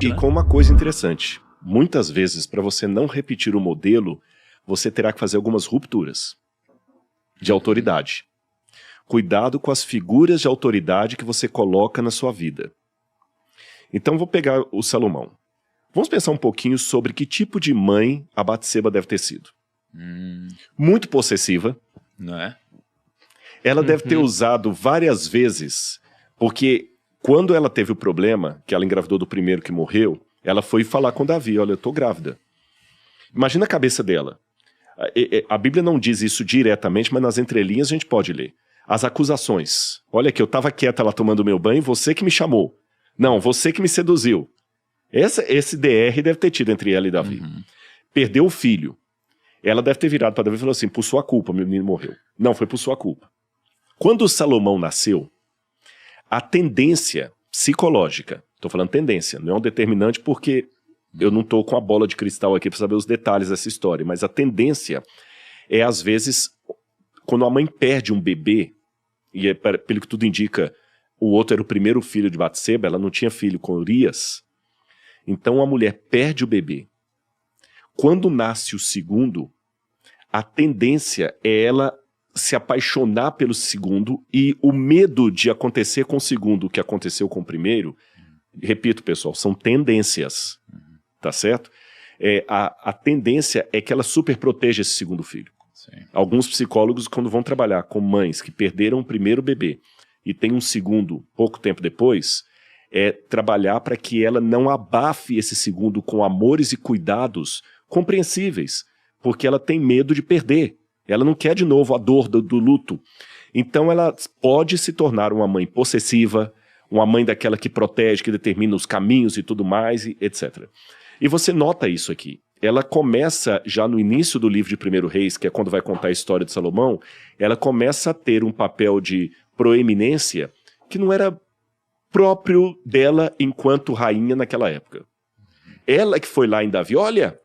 E com uma coisa interessante, muitas vezes, para você não repetir o modelo, você terá que fazer algumas rupturas de autoridade. Cuidado com as figuras de autoridade que você coloca na sua vida. Então vou pegar o Salomão. Vamos pensar um pouquinho sobre que tipo de mãe a Batseba deve ter sido. Muito possessiva. Não é? Ela deve ter usado várias vezes, porque quando ela teve o problema, que ela engravidou do primeiro que morreu, ela foi falar com Davi, olha, eu tô grávida. Imagina a cabeça dela. A Bíblia não diz isso diretamente, mas nas entrelinhas a gente pode ler. As acusações. Olha aqui, eu tava quieta lá tomando meu banho, você que me chamou. Não, você que me seduziu. Esse DR deve ter tido entre ela e Davi. Perdeu o filho. Ela deve ter virado para Davi e falou assim, por sua culpa, meu menino morreu. Não, foi por sua culpa. Quando Salomão nasceu, a tendência psicológica, estou falando tendência, não é um determinante porque eu não estou com a bola de cristal aqui para saber os detalhes dessa história, mas a tendência é, às vezes, quando a mãe perde um bebê, e pelo que tudo indica, o outro era o primeiro filho de Batseba, ela não tinha filho com Urias, então a mulher perde o bebê. Quando nasce o segundo, a tendência é ela se apaixonar pelo segundo e o medo de acontecer com o segundo o que aconteceu com o primeiro, repito pessoal, são tendências, tá certo? A tendência é que ela super proteja esse segundo filho. Sim. Alguns psicólogos, quando vão trabalhar com mães que perderam o primeiro bebê e tem um segundo pouco tempo depois, é trabalhar para que ela não abafe esse segundo com amores e cuidados compreensíveis, porque ela tem medo de perder. Ela não quer de novo a dor do luto. Então ela pode se tornar uma mãe possessiva, uma mãe daquela que protege, que determina os caminhos e tudo mais, e etc. E você nota isso aqui. Ela começa, já no início do livro de 1 Reis, que é quando vai contar a história de Salomão, ela começa a ter um papel de proeminência que não era próprio dela enquanto rainha naquela época. Ela que foi lá em Davi, olha,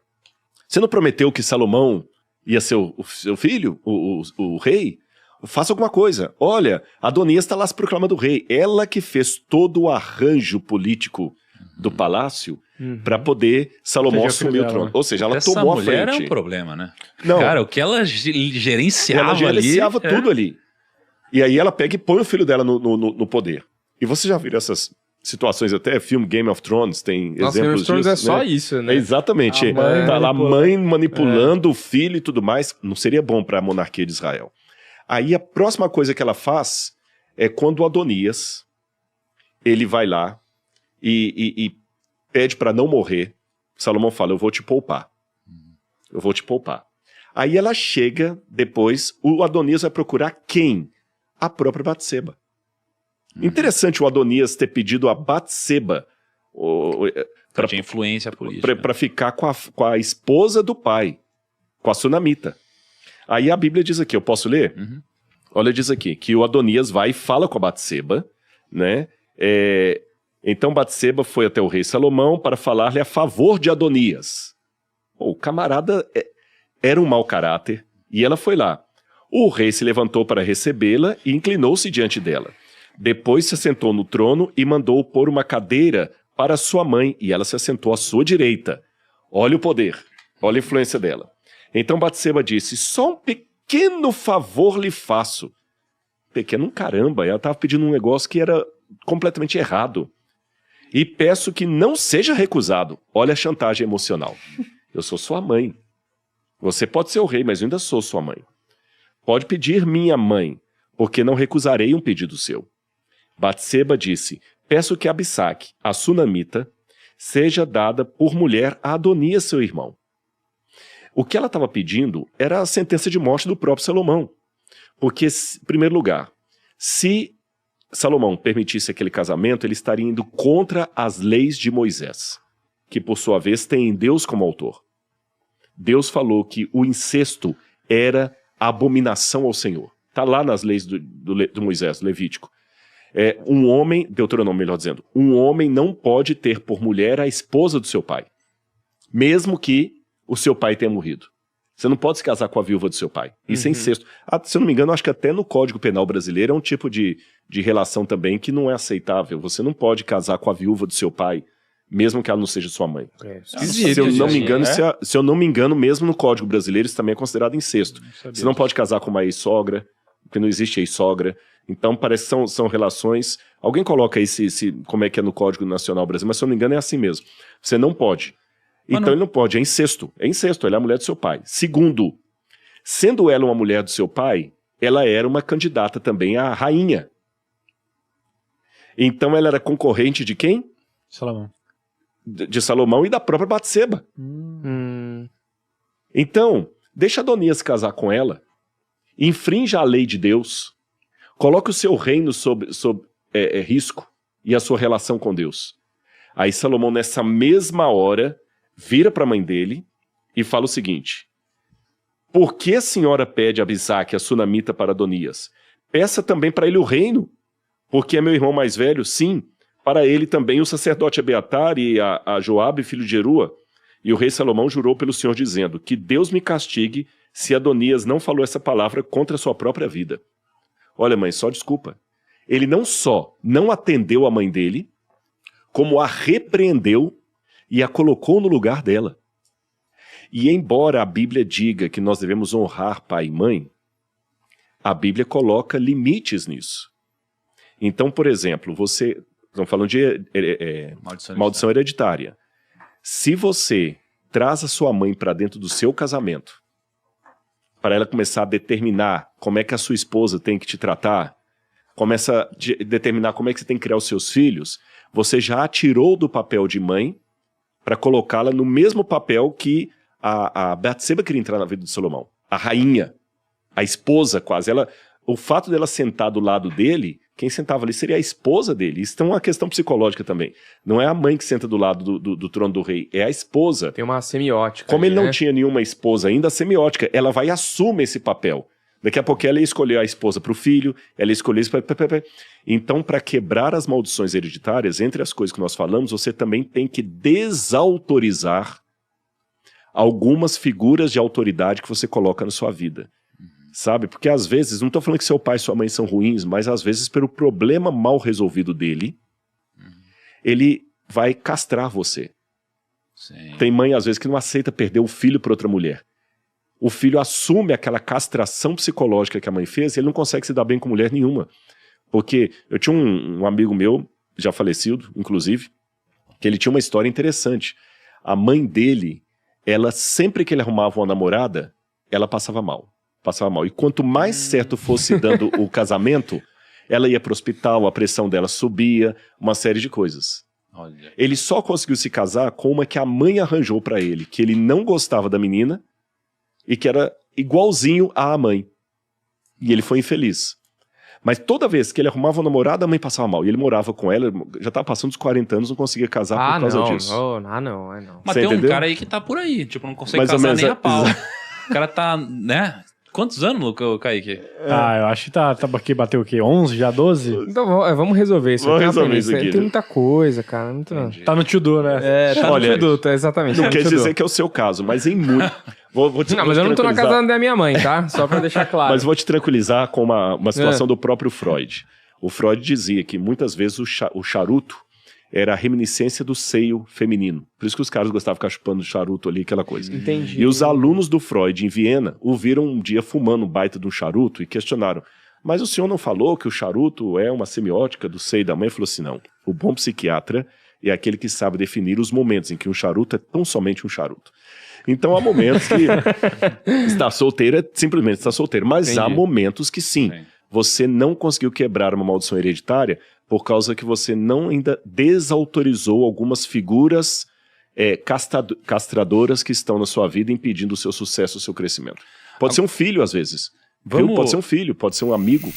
você não prometeu que Salomão ia ser o seu filho, o rei? Faça alguma coisa. Olha, Adonias está lá se proclamando rei. Ela que fez todo o arranjo político do palácio para poder Salomão assumir o trono. Ou seja, ela tomou a frente. Essa mulher é um problema, né? Não. Cara, o que ela gerenciava ali... Ela gerenciava tudo ali. E aí ela pega e põe o filho dela no poder. E você já viu essas situações, até filme Game of Thrones tem Nossa, exemplos disso. Game of Thrones né? é só isso, né? Exatamente. Tá lá a mãe manipulando o filho e tudo mais. Não seria bom para a monarquia de Israel. Aí a próxima coisa que ela faz é quando o Adonias, ele vai lá e pede para não morrer. Salomão fala, eu vou te poupar. Eu vou te poupar. Aí ela chega, depois, o Adonias vai procurar quem? A própria Batseba. Interessante o Adonias ter pedido a Batseba para ter influência política. Para ficar com a esposa do pai, com a sunamita. Aí a Bíblia diz aqui, eu posso ler? Olha, diz aqui, que o Adonias vai e fala com a Batseba, né? Então Batseba foi até o rei Salomão para falar-lhe a favor de Adonias. O camarada era um mau caráter e ela foi lá. O rei se levantou para recebê-la e inclinou-se diante dela. Depois se assentou no trono e mandou pôr uma cadeira para sua mãe, e ela se assentou à sua direita. Olha o poder, olha a influência dela. Então Batseba disse, só um pequeno favor lhe faço. Pequeno um caramba, ela estava pedindo um negócio que era completamente errado. E peço que não seja recusado. Olha a chantagem emocional. Eu sou sua mãe. Você pode ser o rei, mas eu ainda sou sua mãe. Pode pedir minha mãe, porque não recusarei um pedido seu. Batseba disse, peço que Abissaque, a sunamita, seja dada por mulher a Adonias, seu irmão. O que ela estava pedindo era a sentença de morte do próprio Salomão. Porque, em primeiro lugar, se Salomão permitisse aquele casamento, ele estaria indo contra as leis de Moisés, que por sua vez tem Deus como autor. Deus falou que o incesto era abominação ao Senhor. Está lá nas leis do Moisés, Levítico. Um homem, Deuteronômio melhor dizendo, um homem não pode ter por mulher a esposa do seu pai, mesmo que o seu pai tenha morrido. Você não pode se casar com a viúva do seu pai. Isso é incesto. Se eu não me engano, acho que até no Código Penal brasileiro é um tipo de relação também que não é aceitável. Você não pode casar com a viúva do seu pai mesmo que ela não seja sua mãe. Esquisito, se eu não me engano, né? se eu não me engano, mesmo no Código Brasileiro, isso também é considerado incesto. Você não pode casar com uma ex-sogra, porque não existe ex-sogra. Então, parece que são relações... Alguém coloca aí como é que é no Código Nacional Brasileiro, mas se eu não me engano é assim mesmo. Você não pode. Então ele não pode, é incesto. É incesto, ela é a mulher do seu pai. Segundo, sendo ela uma mulher do seu pai, ela era uma candidata também à rainha. Então ela era concorrente de quem? Salomão. De Salomão e da própria Batseba. Então, deixa Adonias casar com ela, infrinja a lei de Deus, coloque o seu reino sob risco e a sua relação com Deus. Aí Salomão, nessa mesma hora, vira para a mãe dele e fala o seguinte: por que a senhora pede a Abisaque, a sunamita, para Adonias? Peça também para ele o reino, porque é meu irmão mais velho, sim. Para ele também o sacerdote Abiatar e a Joabe, filho de Jerua. E o rei Salomão jurou pelo Senhor, dizendo: que Deus me castigue se Adonias não falou essa palavra contra a sua própria vida. Olha, mãe, só desculpa. Ele não só não atendeu a mãe dele, como a repreendeu e a colocou no lugar dela. E embora a Bíblia diga que nós devemos honrar pai e mãe, a Bíblia coloca limites nisso. Então, por exemplo, estamos falando de maldição hereditária. Se você traz a sua mãe para dentro do seu casamento, para ela começar a determinar como é que a sua esposa tem que te tratar, começa a determinar como é que você tem que criar os seus filhos, você já a tirou do papel de mãe para colocá-la no mesmo papel que a Batseba queria entrar na vida de Salomão. A rainha, a esposa quase. O fato dela sentar do lado dele, quem sentava ali seria a esposa dele. Isso é uma questão psicológica também. Não é a mãe que senta do lado do trono do rei, é a esposa. Tem uma semiótica. Como ali, ele não né? tinha nenhuma esposa ainda, a semiótica, ela vai e assume esse papel. Daqui a pouco ela ia escolher a esposa para o filho, ela ia escolher isso para... Então, para quebrar as maldições hereditárias, entre as coisas que nós falamos, você também tem que desautorizar algumas figuras de autoridade que você coloca na sua vida. Sabe? Porque às vezes, não estou falando que seu pai e sua mãe são ruins, mas às vezes pelo problema mal resolvido dele, ele vai castrar você. Sim. Tem mãe às vezes que não aceita perder o filho para outra mulher. O filho assume aquela castração psicológica que a mãe fez e ele não consegue se dar bem com mulher nenhuma. Porque eu tinha um amigo meu, já falecido, inclusive, que ele tinha uma história interessante. A mãe dele, ela sempre que ele arrumava uma namorada, ela passava mal. E quanto mais certo fosse dando o casamento, ela ia para o hospital, a pressão dela subia, uma série de coisas. Olha. Ele só conseguiu se casar com uma que a mãe arranjou para ele, que ele não gostava da menina e que era igualzinho à mãe. E ele foi infeliz. Mas toda vez que ele arrumava uma namorada, a mãe passava mal. E ele morava com ela, já estava passando dos 40 anos, não conseguia casar por causa disso. Não. Mas Você tem entendeu? um cara aí que tá por aí, tipo, não consegue Mais ou casar menos, nem a pau. O cara tá, né? Quantos anos, Kaique? Eu acho que tá aqui, bateu o quê? 11, já 12? Então vamos resolver isso. Vamos Tem uma resolver premissa, isso aqui, tem né? muita coisa, cara. Tá no Tudor, né? Tá Olha, no Tudu, exatamente. Não tá no quer Tudu. dizer que é o seu caso, mas em muito... Vou te Não, mas eu não tô na tranquilizar. casa da minha mãe, tá? Só pra deixar claro. Mas vou te tranquilizar com uma situação do próprio Freud. O Freud dizia que muitas vezes o charuto era a reminiscência do seio feminino. Por isso que os caras gostavam de ficar chupando charuto ali, aquela coisa. Entendi. E os alunos do Freud em Viena o viram um dia fumando um baita de um charuto e questionaram: mas o senhor não falou que o charuto é uma semiótica do seio da mãe? Ele falou assim: não. O bom psiquiatra é aquele que sabe definir os momentos em que um charuto é tão somente um charuto. Então há momentos que estar solteiro é simplesmente estar solteiro. Mas Entendi. há momentos que sim. Sim. Você não conseguiu quebrar uma maldição hereditária por causa que você não ainda desautorizou algumas figuras castradoras que estão na sua vida impedindo o seu sucesso, o seu crescimento. Pode ser um filho, às vezes. Viu? Pode ser um filho, pode ser um amigo.